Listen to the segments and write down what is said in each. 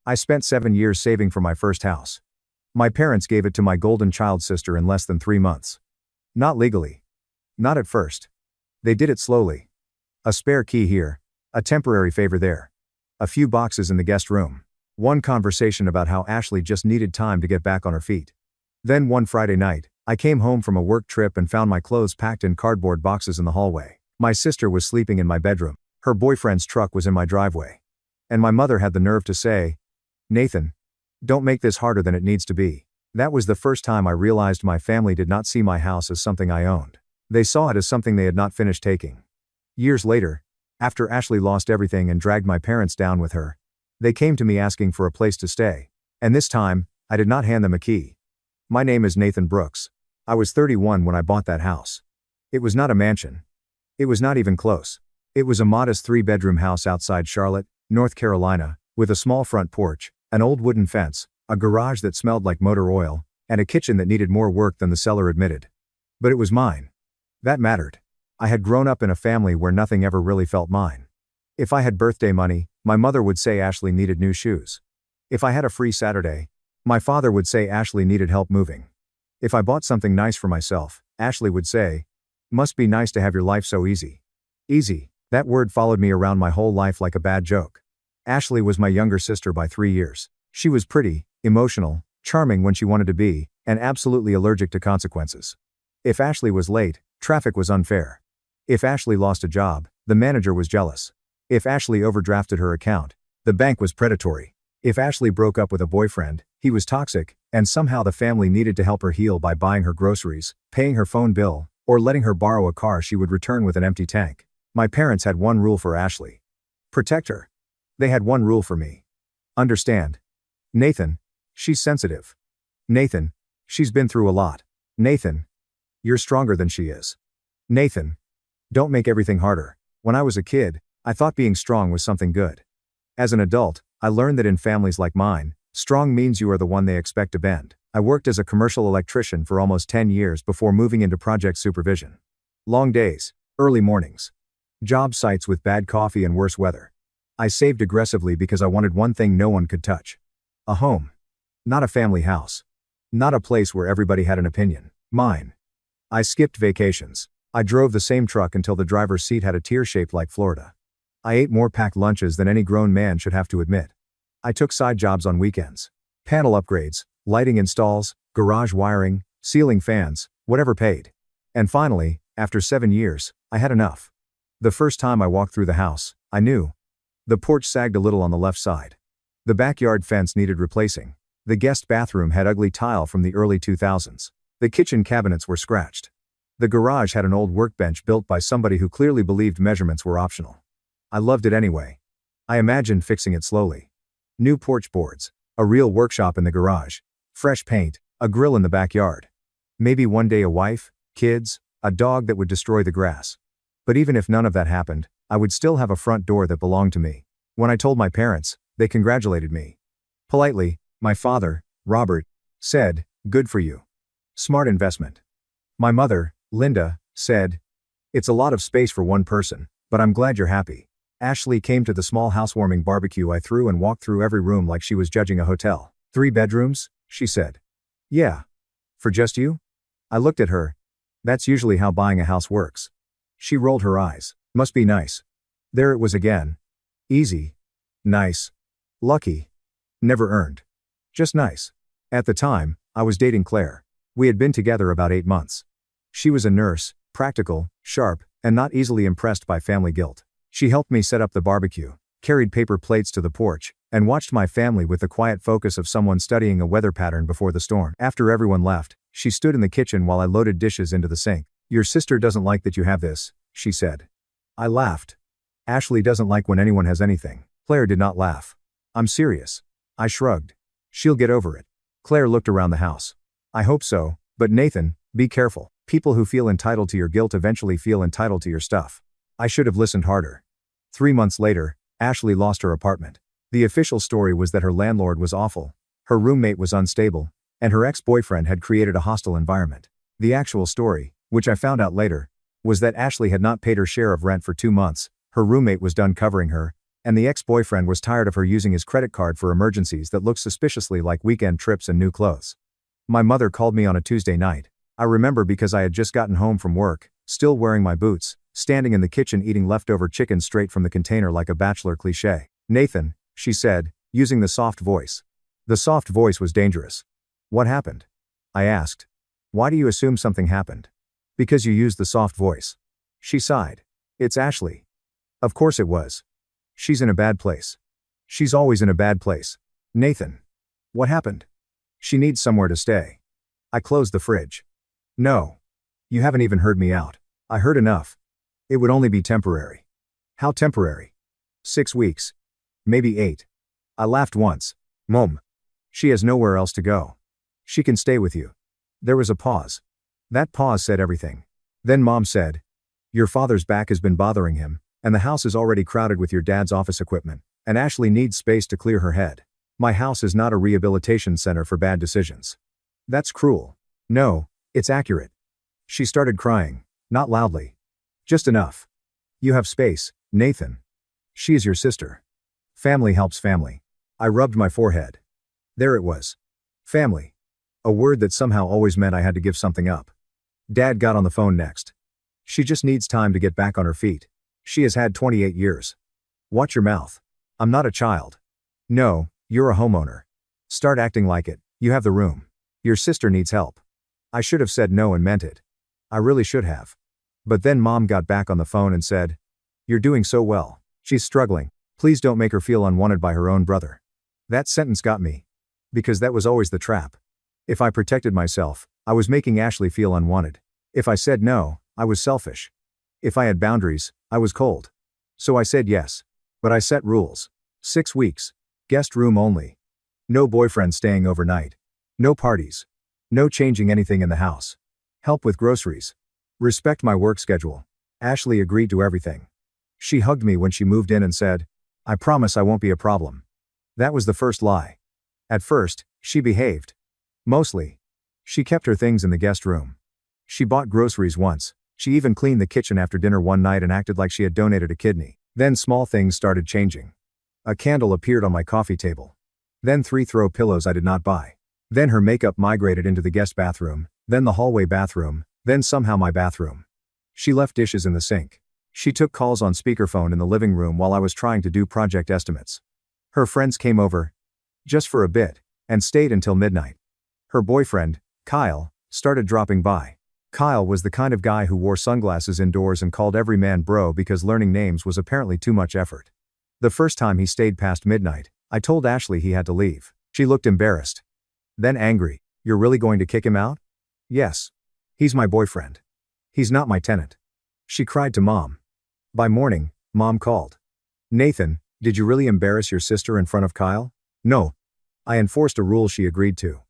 I spent 7 years saving for my first house. My parents gave it to my golden child sister in less than 3 months. Not legally. Not at first. They did it slowly. A spare key here. A temporary favor there. A few boxes in the guest room. One conversation about how Ashley just needed time to get back on her feet. Then one Friday night, I came home from a work trip and found my clothes packed in cardboard boxes in the hallway. My sister was sleeping in my bedroom. Her boyfriend's truck was in my driveway. And my mother had the nerve to say, "Nathan, don't make this harder than it needs to be." That was the first time I realized my family did not see my house as something I owned. They saw it as something they had not finished taking. Years later, after Ashley lost everything and dragged my parents down with her, they came to me asking for a place to stay. And this time, I did not hand them a key. My name is Nathan Brooks. I was 31 when I bought that house. It was not a mansion. It was not even close. It was a modest 3-bedroom house outside Charlotte, North Carolina, with a small front porch, an old wooden fence, a garage that smelled like motor oil, and a kitchen that needed more work than the seller admitted. But it was mine. That mattered. I had grown up in a family where nothing ever really felt mine. If I had birthday money, my mother would say Ashley needed new shoes. If I had a free Saturday, my father would say Ashley needed help moving. If I bought something nice for myself, Ashley would say, "Must be nice to have your life so easy." Easy. That word followed me around my whole life like a bad joke. Ashley was my younger sister by 3 years. She was pretty, emotional, charming when she wanted to be, and absolutely allergic to consequences. If Ashley was late, traffic was unfair. If Ashley lost a job, the manager was jealous. If Ashley overdrafted her account, the bank was predatory. If Ashley broke up with a boyfriend, he was toxic, and somehow the family needed to help her heal by buying her groceries, paying her phone bill, or letting her borrow a car she would return with an empty tank. My parents had one rule for Ashley. Protect her. They had one rule for me. Understand. Nathan, she's sensitive. Nathan, she's been through a lot. Nathan, you're stronger than she is. Nathan, don't make everything harder. When I was a kid, I thought being strong was something good. As an adult, I learned that in families like mine, strong means you are the one they expect to bend. I worked as a commercial electrician for almost 10 years before moving into project supervision. Long days, early mornings. Job sites with bad coffee and worse weather. I saved aggressively because I wanted one thing no one could touch. A home. Not a family house. Not a place where everybody had an opinion. Mine. I skipped vacations. I drove the same truck until the driver's seat had a tear shaped like Florida. I ate more packed lunches than any grown man should have to admit. I took side jobs on weekends. Panel upgrades, lighting installs, garage wiring, ceiling fans, whatever paid. And finally, after 7 years, I had enough. The first time I walked through the house, I knew. The porch sagged a little on the left side. The backyard fence needed replacing. The guest bathroom had ugly tile from the early 2000s. The kitchen cabinets were scratched. The garage had an old workbench built by somebody who clearly believed measurements were optional. I loved it anyway. I imagined fixing it slowly. New porch boards, a real workshop in the garage, fresh paint, a grill in the backyard. Maybe one day a wife, kids, a dog that would destroy the grass. But even if none of that happened, I would still have a front door that belonged to me. When I told my parents, they congratulated me. Politely, my father, Robert, said, "Good for you. Smart investment." My mother, Linda, said, "It's a lot of space for one person, but I'm glad you're happy." Ashley came to the small housewarming barbecue I threw and walked through every room like she was judging a hotel. 3 bedrooms, she said. "Yeah. For just you?" I looked at her. That's usually how buying a house works. She rolled her eyes. Must be nice. There it was again. Easy. Nice. Lucky. Never earned. Just nice. At the time, I was dating Claire. We had been together about 8 months. She was a nurse, practical, sharp, and not easily impressed by family guilt. She helped me set up the barbecue, carried paper plates to the porch, and watched my family with the quiet focus of someone studying a weather pattern before the storm. After everyone left, she stood in the kitchen while I loaded dishes into the sink. "Your sister doesn't like that you have this," she said. I laughed. Ashley doesn't like when anyone has anything. Claire did not laugh. "I'm serious." I shrugged. "She'll get over it." Claire looked around the house. "I hope so, but Nathan, be careful. People who feel entitled to your guilt eventually feel entitled to your stuff." I should have listened harder. 3 months later, Ashley lost her apartment. The official story was that her landlord was awful, her roommate was unstable, and her ex-boyfriend had created a hostile environment. The actual story, which I found out later, was that Ashley had not paid her share of rent for 2 months, her roommate was done covering her, And the ex-boyfriend was tired of her using his credit card for emergencies that looked suspiciously like weekend trips and new clothes. My mother called me on a Tuesday night. I remember because I had just gotten home from work, still wearing my boots, standing in the kitchen eating leftover chicken straight from the container like a bachelor cliché. "Nathan," she said, using the soft voice. The soft voice was dangerous. "What happened?" I asked. "Why do you assume something happened?" "Because you used the soft voice." She sighed. "It's Ashley." Of course it was. "She's in a bad place." "She's always in a bad place." "Nathan." "What happened?" "She needs somewhere to stay." I closed the fridge. "No. You haven't even heard me out." "I heard enough. It would only be temporary." "How temporary?" 6 weeks. Maybe 8. I laughed once. "Mom. She has nowhere else to go. She can stay with you." There was a pause. That pause said everything. Then Mom said, "Your father's back has been bothering him, and the house is already crowded with your dad's office equipment, and Ashley needs space to clear her head. My house is not a rehabilitation center for bad decisions." "That's cruel." "No, it's accurate." She started crying, not loudly. Just enough. "You have space, Nathan. She is your sister. Family helps family." I rubbed my forehead. There it was. Family. A word that somehow always meant I had to give something up. Dad got on the phone next. "She just needs time to get back on her feet. She has had 28 years. Watch your mouth. I'm not a child." "No, you're a homeowner. Start acting like it. You have the room. Your sister needs help." I should have said no and meant it. I really should have. But then Mom got back on the phone and said, "You're doing so well. She's struggling. Please don't make her feel unwanted by her own brother." That sentence got me. Because that was always the trap. If I protected myself, I was making Ashley feel unwanted. If I said no, I was selfish. If I had boundaries, I was cold. So I said yes. But I set rules. 6 weeks. Guest room only. No boyfriend staying overnight. No parties. No changing anything in the house. Help with groceries. Respect my work schedule. Ashley agreed to everything. She hugged me when she moved in and said, "I promise I won't be a problem." That was the first lie. At first, she behaved. Mostly. She kept her things in the guest room. She bought groceries once. She even cleaned the kitchen after dinner one night and acted like she had donated a kidney. Then small things started changing. A candle appeared on my coffee table. Then 3 throw pillows I did not buy. Then her makeup migrated into the guest bathroom, then the hallway bathroom, then somehow my bathroom. She left dishes in the sink. She took calls on speakerphone in the living room while I was trying to do project estimates. Her friends came over. Just for a bit. And stayed until midnight. Her boyfriend, Kyle, started dropping by. Kyle was the kind of guy who wore sunglasses indoors and called every man bro because learning names was apparently too much effort. The first time he stayed past midnight, I told Ashley he had to leave. She looked embarrassed. Then angry. "You're really going to kick him out?" "Yes. He's my boyfriend. He's not my tenant." She cried to Mom. By morning, Mom called. "Nathan, did you really embarrass your sister in front of Kyle?" "No." I enforced a rule she agreed to.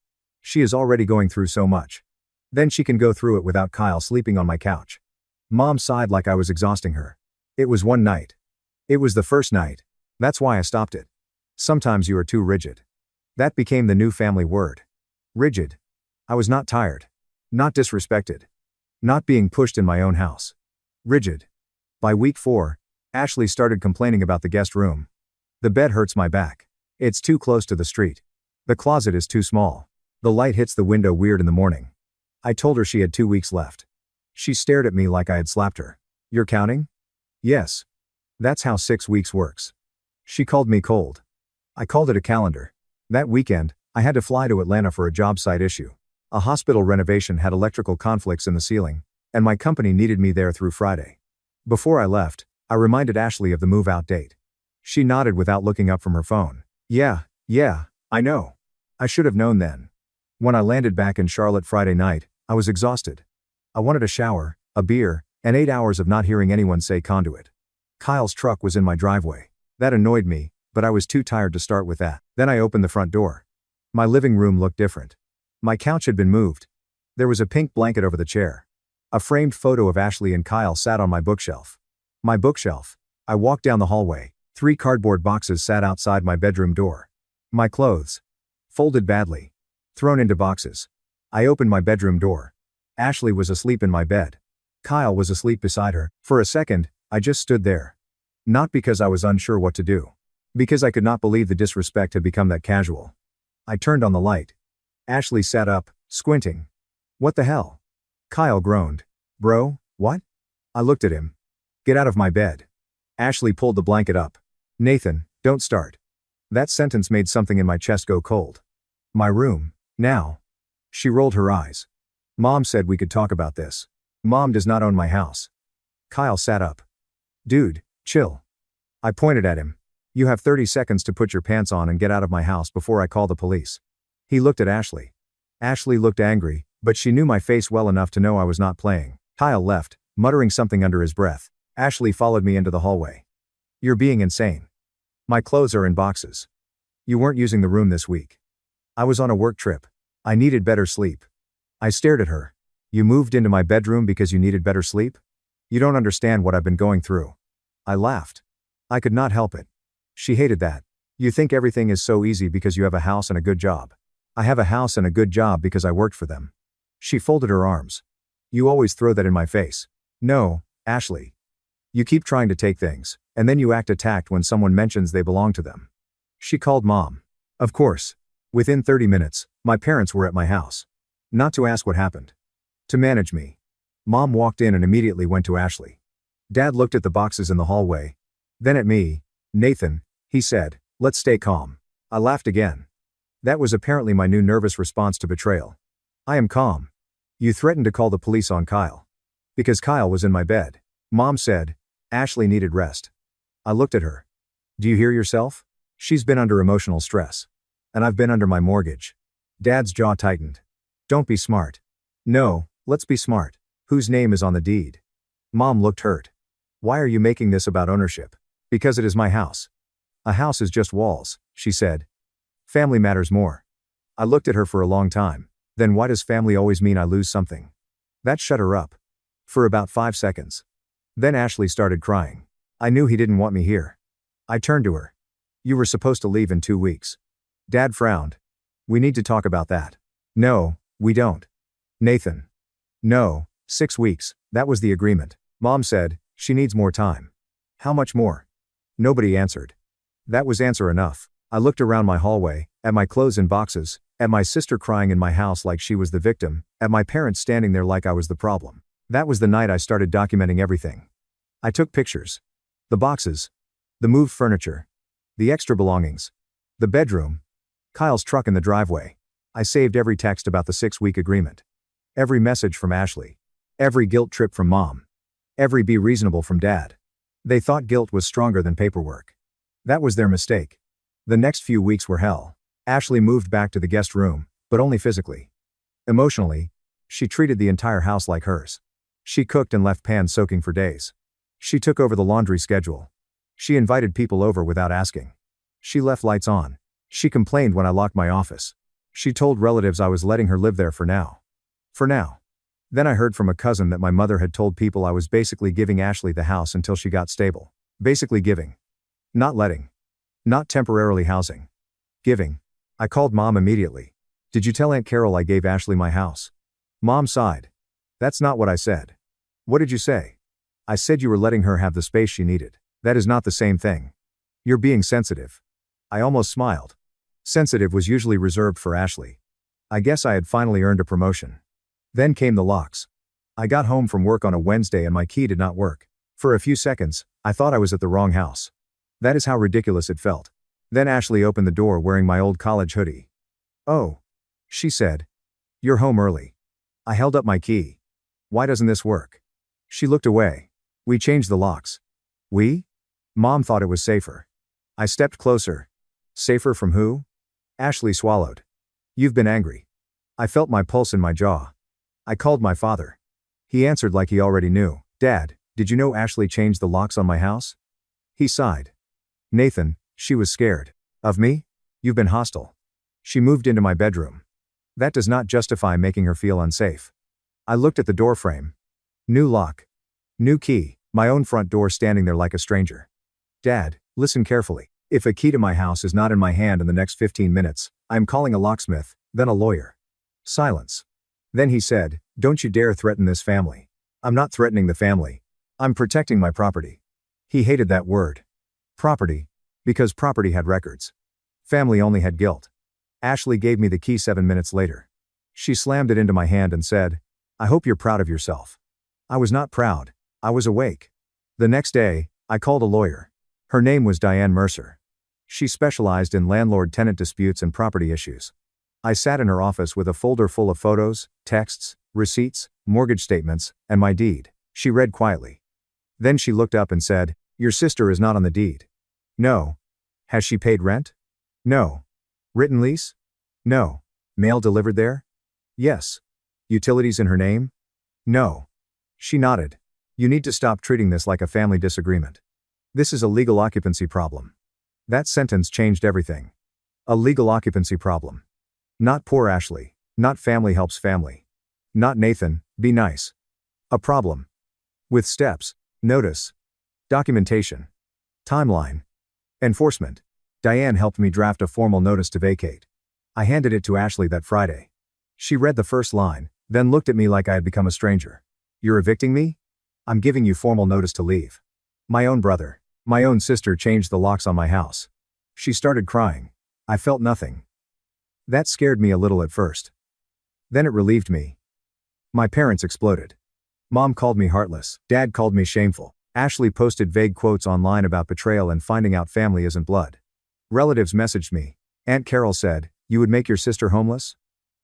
She is already going through so much. Then she can go through it without Kyle sleeping on my couch. Mom sighed like I was exhausting her. It was one night. It was the first night. That's why I stopped it. Sometimes you are too rigid. That became the new family word. Rigid. I was not tired. Not disrespected. Not being pushed in my own house. Rigid. By week 4, Ashley started complaining about the guest room. "The bed hurts my back. It's too close to the street. The closet is too small. The light hits the window weird in the morning." I told her she had 2 weeks left. She stared at me like I had slapped her. "You're counting?" "Yes. That's how 6 weeks works." She called me cold. I called it a calendar. That weekend, I had to fly to Atlanta for a job site issue. A hospital renovation had electrical conflicts in the ceiling, and my company needed me there through Friday. Before I left, I reminded Ashley of the move-out date. She nodded without looking up from her phone. Yeah, I know. I should have known then." When I landed back in Charlotte Friday night, I was exhausted. I wanted a shower, a beer, and 8 hours of not hearing anyone say conduit. Kyle's truck was in my driveway. That annoyed me, but I was too tired to start with that. Then I opened the front door. My living room looked different. My couch had been moved. There was a pink blanket over the chair. A framed photo of Ashley and Kyle sat on my bookshelf. My bookshelf. I walked down the hallway. 3 cardboard boxes sat outside my bedroom door. My clothes. Folded badly. Thrown into boxes. I opened my bedroom door. Ashley was asleep in my bed. Kyle was asleep beside her. For a second, I just stood there. Not because I was unsure what to do. Because I could not believe the disrespect had become that casual. I turned on the light. Ashley sat up, squinting. What the hell? Kyle groaned. Bro, what? I looked at him. Get out of my bed. Ashley pulled the blanket up. Nathan, don't start. That sentence made something in my chest go cold. My room, now. She rolled her eyes. Mom said we could talk about this. Mom does not own my house. Kyle sat up. Dude, chill. I pointed at him. You have 30 seconds to put your pants on and get out of my house before I call the police. He looked at Ashley. Ashley looked angry, but she knew my face well enough to know I was not playing. Kyle left, muttering something under his breath. Ashley followed me into the hallway. You're being insane. My clothes are in boxes. You weren't using the room this week. I was on a work trip. I needed better sleep. I stared at her. You moved into my bedroom because you needed better sleep? You don't understand what I've been going through. I laughed. I could not help it. She hated that. You think everything is so easy because you have a house and a good job. I have a house and a good job because I worked for them. She folded her arms. You always throw that in my face. No, Ashley. You keep trying to take things, and then you act attacked when someone mentions they belong to them. She called Mom. Of course. Within 30 minutes, my parents were at my house. Not to ask what happened. To manage me. Mom walked in and immediately went to Ashley. Dad looked at the boxes in the hallway. Then at me. Nathan, he said, let's stay calm. I laughed again. That was apparently my new nervous response to betrayal. I am calm. You threatened to call the police on Kyle. Because Kyle was in my bed. Mom said, Ashley needed rest. I looked at her. Do you hear yourself? She's been under emotional stress. And I've been under my mortgage. Dad's jaw tightened. Don't be smart. No, let's be smart. Whose name is on the deed? Mom looked hurt. Why are you making this about ownership? Because it is my house. A house is just walls, she said. Family matters more. I looked at her for a long time. Then why does family always mean I lose something? That shut her up. For about 5 seconds. Then Ashley started crying. I knew he didn't want me here. I turned to her. You were supposed to leave in 2 weeks. Dad frowned. We need to talk about that. No, we don't. Nathan. No, 6 weeks, that was the agreement. Mom said, she needs more time. How much more? Nobody answered. That was answer enough. I looked around my hallway, at my clothes in boxes, at my sister crying in my house like she was the victim, at my parents standing there like I was the problem. That was the night I started documenting everything. I took pictures. The boxes. The moved furniture. The extra belongings. The bedroom. Kyle's truck in the driveway. I saved every text about the 6-week agreement. Every message from Ashley. Every guilt trip from Mom. Every be reasonable from Dad. They thought guilt was stronger than paperwork. That was their mistake. The next few weeks were hell. Ashley moved back to the guest room, but only physically. Emotionally, she treated the entire house like hers. She cooked and left pans soaking for days. She took over the laundry schedule. She invited people over without asking. She left lights on. She complained when I locked my office. She told relatives I was letting her live there for now. For now. Then I heard from a cousin that my mother had told people I was basically giving Ashley the house until she got stable. Basically giving. Not letting. Not temporarily housing. Giving. I called Mom immediately. Did you tell Aunt Carol I gave Ashley my house? Mom sighed. That's not what I said. What did you say? I said you were letting her have the space she needed. That is not the same thing. You're being sensitive. I almost smiled. Sensitive was usually reserved for Ashley. I guess I had finally earned a promotion. Then came the locks. I got home from work on a Wednesday and my key did not work. For a few seconds, I thought I was at the wrong house. That is how ridiculous it felt. Then Ashley opened the door wearing my old college hoodie. Oh. She said. You're home early. I held up my key. Why doesn't this work? She looked away. We changed the locks. We? Mom thought it was safer. I stepped closer. Safer from who? Ashley swallowed. You've been angry. I felt my pulse in my jaw. I called my father. He answered like he already knew. Dad, did you know Ashley changed the locks on my house? He sighed. Nathan, she was scared. Of me? You've been hostile. She moved into my bedroom. That does not justify making her feel unsafe. I looked at the door frame. New lock. New key, my own front door standing there like a stranger. Dad, listen carefully. If a key to my house is not in my hand in the next 15 minutes, I am calling a locksmith, then a lawyer. Silence. Then he said, don't you dare threaten this family. I'm not threatening the family. I'm protecting my property. He hated that word. Property. Because property had records. Family only had guilt. Ashley gave me the key 7 minutes later. She slammed it into my hand and said, "I hope you're proud of yourself." I was not proud. I was awake. The next day, I called a lawyer. Her name was Diane Mercer. She specialized in landlord-tenant disputes and property issues. I sat in her office with a folder full of photos, texts, receipts, mortgage statements, and my deed. She read quietly. Then she looked up and said, "Your sister is not on the deed." "No." "Has she paid rent?" "No." "Written lease?" "No." "Mail delivered there?" "Yes." "Utilities in her name?" "No." She nodded. "You need to stop treating this like a family disagreement. This is a legal occupancy problem." That sentence changed everything. A legal occupancy problem. Not poor Ashley. Not family helps family. Not Nathan, be nice. A problem. With steps, notice, documentation, timeline, enforcement. Diane helped me draft a formal notice to vacate. I handed it to Ashley that Friday. She read the first line, then looked at me like I had become a stranger. "You're evicting me?" "I'm giving you formal notice to leave." My own brother, my own sister changed the locks on my house. She started crying. I felt nothing. That scared me a little at first. Then it relieved me. My parents exploded. Mom called me heartless. Dad called me shameful. Ashley posted vague quotes online about betrayal and finding out family isn't blood. Relatives messaged me. Aunt Carol said, "You would make your sister homeless?"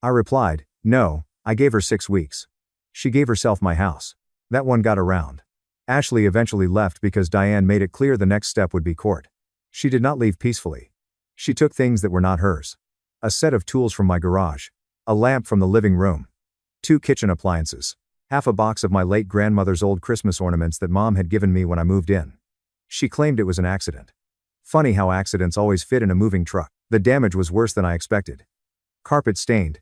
I replied, "No, I gave her 6 weeks. She gave herself my house." That one got around. Ashley eventually left because Diane made it clear the next step would be court. She did not leave peacefully. She took things that were not hers. A set of tools from my garage. A lamp from the living room. 2 kitchen appliances. Half a box of my late grandmother's old Christmas ornaments that Mom had given me when I moved in. She claimed it was an accident. Funny how accidents always fit in a moving truck. The damage was worse than I expected. Carpet stained.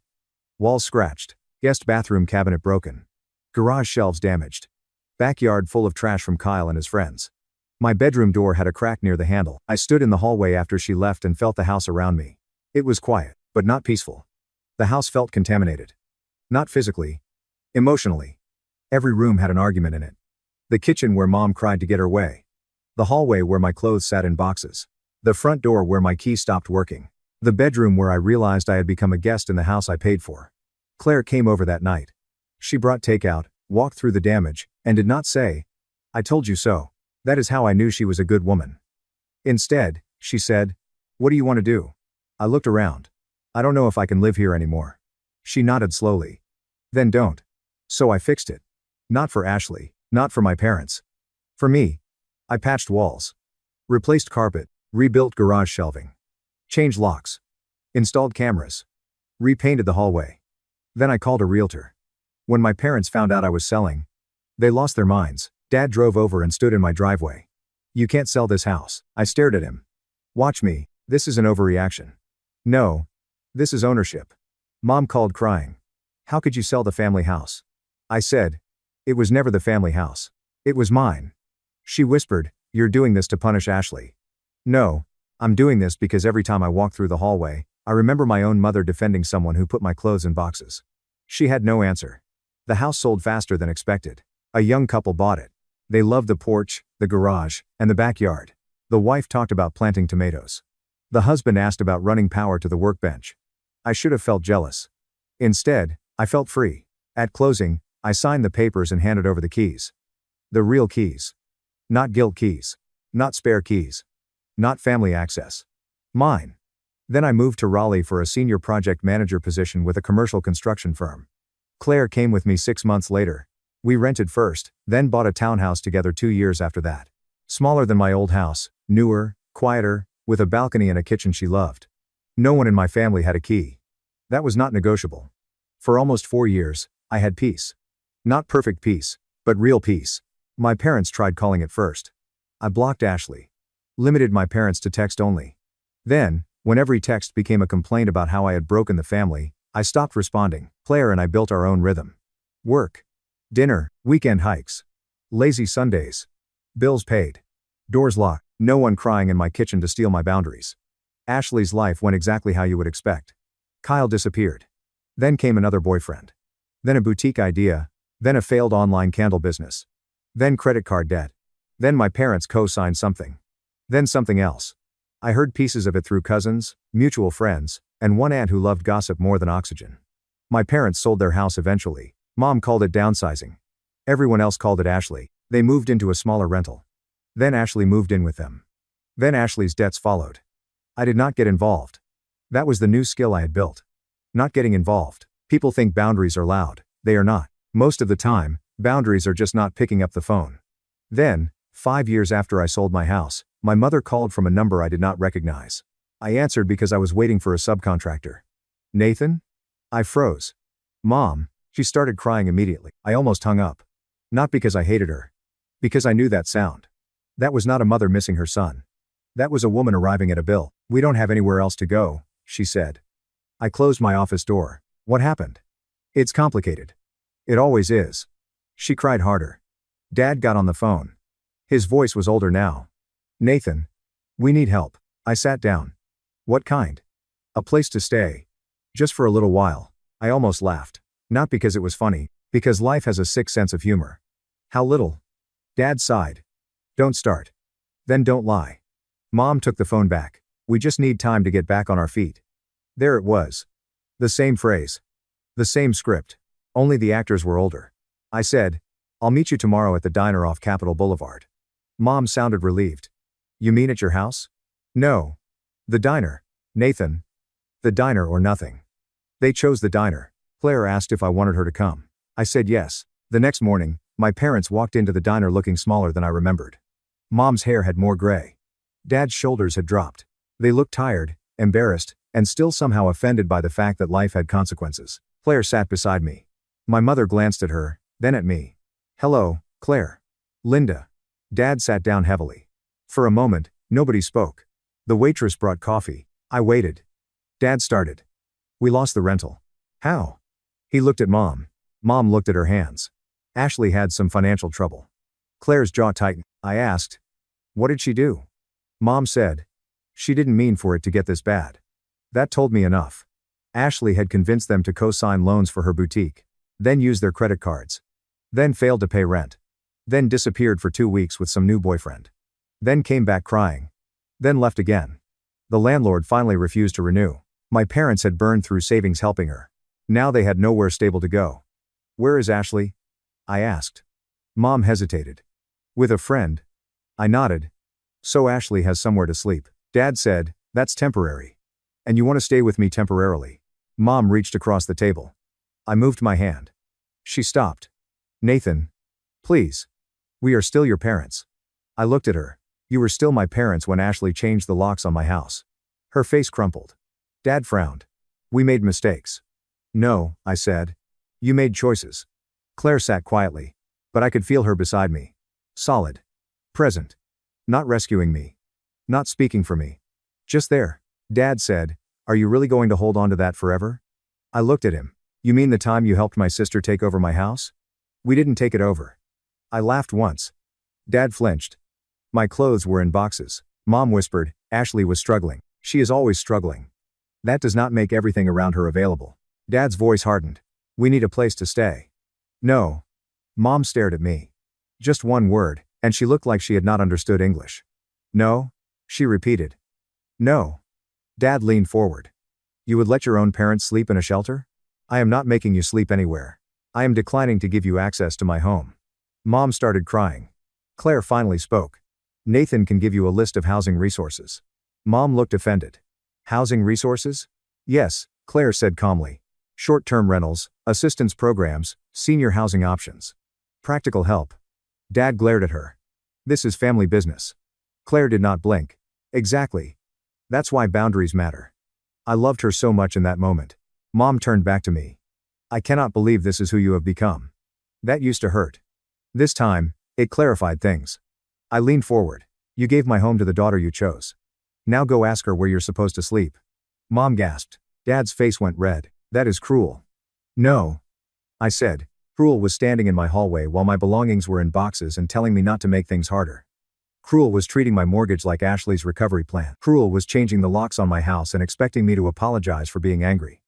Walls scratched. Guest bathroom cabinet broken. Garage shelves damaged. Backyard full of trash from Kyle and his friends. My bedroom door had a crack near the handle. I stood in the hallway after she left and felt the house around me. It was quiet, but not peaceful. The house felt contaminated. Not physically. Emotionally. Every room had an argument in it. The kitchen where Mom cried to get her way. The hallway where my clothes sat in boxes. The front door where my key stopped working. The bedroom where I realized I had become a guest in the house I paid for. Claire came over that night. She brought takeout, walked through the damage, and did not say, "I told you so." That is how I knew she was a good woman. Instead, she said, "What do you want to do?" I looked around. "I don't know if I can live here anymore." She nodded slowly. "Then don't." So I fixed it. Not for Ashley, not for my parents. For me. I patched walls. Replaced carpet, rebuilt garage shelving. Changed locks. Installed cameras. Repainted the hallway. Then I called a realtor. When my parents found out I was selling, they lost their minds. Dad drove over and stood in my driveway. "You can't sell this house." I stared at him. "Watch me, this is an overreaction." "No. This is ownership." Mom called crying. "How could you sell the family house?" I said, "It was never the family house. It was mine." She whispered, "You're doing this to punish Ashley." "No. I'm doing this because every time I walk through the hallway, I remember my own mother defending someone who put my clothes in boxes." She had no answer. The house sold faster than expected. A young couple bought it. They loved the porch, the garage, and the backyard. The wife talked about planting tomatoes. The husband asked about running power to the workbench. I should have felt jealous. Instead, I felt free. At closing, I signed the papers and handed over the keys. The real keys. Not guilt keys. Not spare keys. Not family access. Mine. Then I moved to Raleigh for a senior project manager position with a commercial construction firm. Claire came with me 6 months later. We rented first, then bought a townhouse together 2 years after that. Smaller than my old house, newer, quieter, with a balcony and a kitchen she loved. No one in my family had a key. That was not negotiable. For almost 4 years, I had peace. Not perfect peace, but real peace. My parents tried calling it first. I blocked Ashley. Limited my parents to text only. Then, when every text became a complaint about how I had broken the family, I stopped responding. Claire and I built our own rhythm. Work. Dinner, weekend hikes. Lazy Sundays. Bills paid. Doors locked. No one crying in my kitchen to steal my boundaries. Ashley's life went exactly how you would expect. Kyle disappeared. Then came another boyfriend. Then a boutique idea. Then a failed online candle business. Then credit card debt. Then my parents co-signed something. Then something else. I heard pieces of it through cousins, mutual friends, and one aunt who loved gossip more than oxygen. My parents sold their house eventually. Mom called it downsizing. Everyone else called it Ashley. They moved into a smaller rental. Then Ashley moved in with them. Then Ashley's debts followed. I did not get involved. That was the new skill I had built. Not getting involved. People think boundaries are loud. They are not. Most of the time, boundaries are just not picking up the phone. Then, 5 years after I sold my house, my mother called from a number I did not recognize. I answered because I was waiting for a subcontractor. Nathan? I froze. Mom. She started crying immediately. I almost hung up. Not because I hated her. Because I knew that sound. That was not a mother missing her son. That was a woman arriving at a bill. We don't have anywhere else to go, she said. I closed my office door. What happened? It's complicated. It always is. She cried harder. Dad got on the phone. His voice was older now. Nathan. We need help. I sat down. What kind? A place to stay. Just for a little while. I almost laughed. Not because it was funny, because life has a sick sense of humor. How little? Dad sighed. Don't start. Then don't lie. Mom took the phone back. We just need time to get back on our feet. There it was. The same phrase. The same script. Only the actors were older. I said, I'll meet you tomorrow at the diner off Capitol Boulevard. Mom sounded relieved. You mean at your house? No. The diner. Nathan. The diner or nothing. They chose the diner. Claire asked if I wanted her to come. I said yes. The next morning, my parents walked into the diner looking smaller than I remembered. Mom's hair had more gray. Dad's shoulders had dropped. They looked tired, embarrassed, and still somehow offended by the fact that life had consequences. Claire sat beside me. My mother glanced at her, then at me. Hello, Claire. Linda. Dad sat down heavily. For a moment, nobody spoke. The waitress brought coffee. I waited. Dad started. We lost the rental. How? He looked at Mom. Mom looked at her hands. Ashley had some financial trouble. Claire's jaw tightened. I asked, what did she do? Mom said, she didn't mean for it to get this bad. That told me enough. Ashley had convinced them to co-sign loans for her boutique. Then used their credit cards. Then failed to pay rent. Then disappeared for 2 weeks with some new boyfriend. Then came back crying. Then left again. The landlord finally refused to renew. My parents had burned through savings helping her. Now they had nowhere stable to go. Where is Ashley? I asked. Mom hesitated. With a friend. I nodded. So Ashley has somewhere to sleep. Dad said, that's temporary. And you want to stay with me temporarily? Mom reached across the table. I moved my hand. She stopped. Nathan. Please. We are still your parents. I looked at her. You were still my parents when Ashley changed the locks on my house. Her face crumpled. Dad frowned. We made mistakes. No, I said. You made choices. Claire sat quietly. But I could feel her beside me. Solid. Present. Not rescuing me. Not speaking for me. Just there. Dad said, are you really going to hold on to that forever? I looked at him. You mean the time you helped my sister take over my house? We didn't take it over. I laughed once. Dad flinched. My clothes were in boxes. Mom whispered, Ashley was struggling. She is always struggling. That does not make everything around her available. Dad's voice hardened. We need a place to stay. No. Mom stared at me. Just one word, and she looked like she had not understood English. No? She repeated. No. Dad leaned forward. You would let your own parents sleep in a shelter? I am not making you sleep anywhere. I am declining to give you access to my home. Mom started crying. Claire finally spoke. Nathan can give you a list of housing resources. Mom looked offended. Housing resources? Yes, Claire said calmly. Short-term rentals, assistance programs, senior housing options. Practical help. Dad glared at her. This is family business. Claire did not blink. Exactly. That's why boundaries matter. I loved her so much in that moment. Mom turned back to me. I cannot believe this is who you have become. That used to hurt. This time, it clarified things. I leaned forward. You gave my home to the daughter you chose. Now go ask her where you're supposed to sleep. Mom gasped. Dad's face went red. That is cruel. No. I said. Cruel was standing in my hallway while my belongings were in boxes and telling me not to make things harder. Cruel was treating my mortgage like Ashley's recovery plan. Cruel was changing the locks on my house and expecting me to apologize for being angry.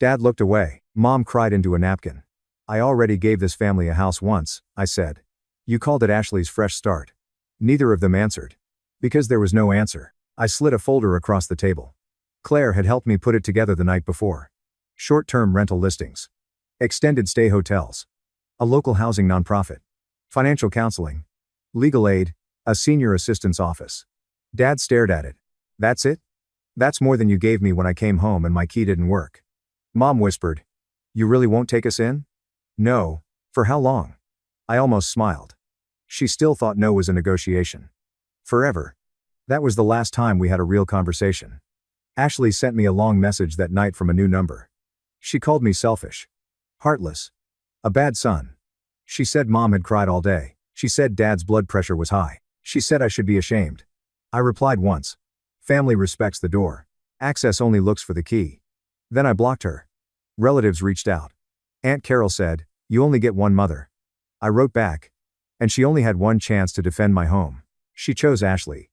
Dad looked away. Mom cried into a napkin. I already gave this family a house once, I said. You called it Ashley's fresh start. Neither of them answered. Because there was no answer, I slid a folder across the table. Claire had helped me put it together the night before. Short-term rental listings. Extended stay hotels. A local housing nonprofit. Financial counseling. Legal aid. A senior assistant's office. Dad stared at it. That's it? That's more than you gave me when I came home and my key didn't work. Mom whispered. You really won't take us in? No. For how long? I almost smiled. She still thought no was a negotiation. Forever. That was the last time we had a real conversation. Ashley sent me a long message that night from a new number. She called me selfish. Heartless. A bad son. She said Mom had cried all day. She said Dad's blood pressure was high. She said I should be ashamed. I replied once. Family respects the door. Access only looks for the key. Then I blocked her. Relatives reached out. Aunt Carol said, you only get one mother. I wrote back. And she only had one chance to defend my home. She chose Ashley.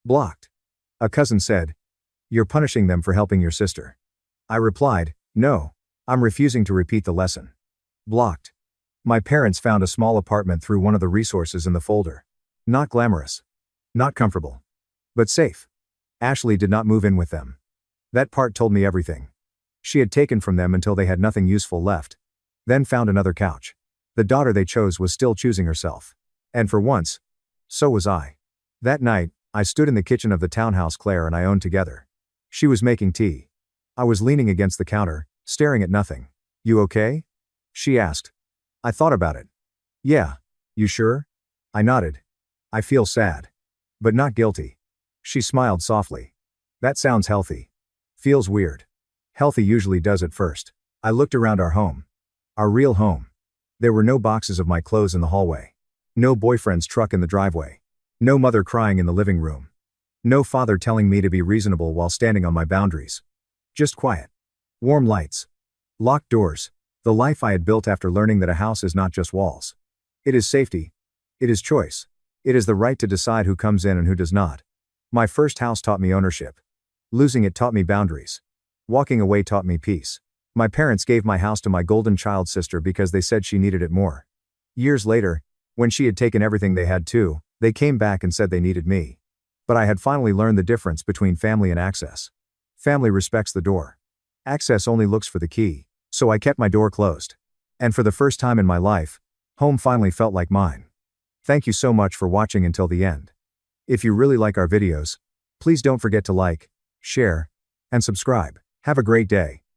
Blocked. A cousin said, you're punishing them for helping your sister. I replied, no. I'm refusing to repeat the lesson. Blocked. My parents found a small apartment through one of the resources in the folder. Not glamorous. Not comfortable. But safe. Ashley did not move in with them. That part told me everything. She had taken from them until they had nothing useful left. Then found another couch. The daughter they chose was still choosing herself. And for once, so was I. That night, I stood in the kitchen of the townhouse Claire and I owned together. She was making tea. I was leaning against the counter, staring at nothing. You okay? She asked. I thought about it. Yeah. You sure? I nodded. I feel sad. But not guilty. She smiled softly. That sounds healthy. Feels weird. Healthy usually does at first. I looked around our home. Our real home. There were no boxes of my clothes in the hallway. No boyfriend's truck in the driveway. No mother crying in the living room. No father telling me to be reasonable while standing on my boundaries. Just quiet. Warm lights. Locked doors. The life I had built after learning that a house is not just walls. It is safety. It is choice. It is the right to decide who comes in and who does not. My first house taught me ownership. Losing it taught me boundaries. Walking away taught me peace. My parents gave my house to my golden child sister because they said she needed it more. Years later, when she had taken everything they had too, they came back and said they needed me. But I had finally learned the difference between family and access. Family respects the door. Access only looks for the key, so I kept my door closed. And for the first time in my life, home finally felt like mine. Thank you so much for watching until the end. If you really like our videos, please don't forget to like, share, and subscribe. Have a great day.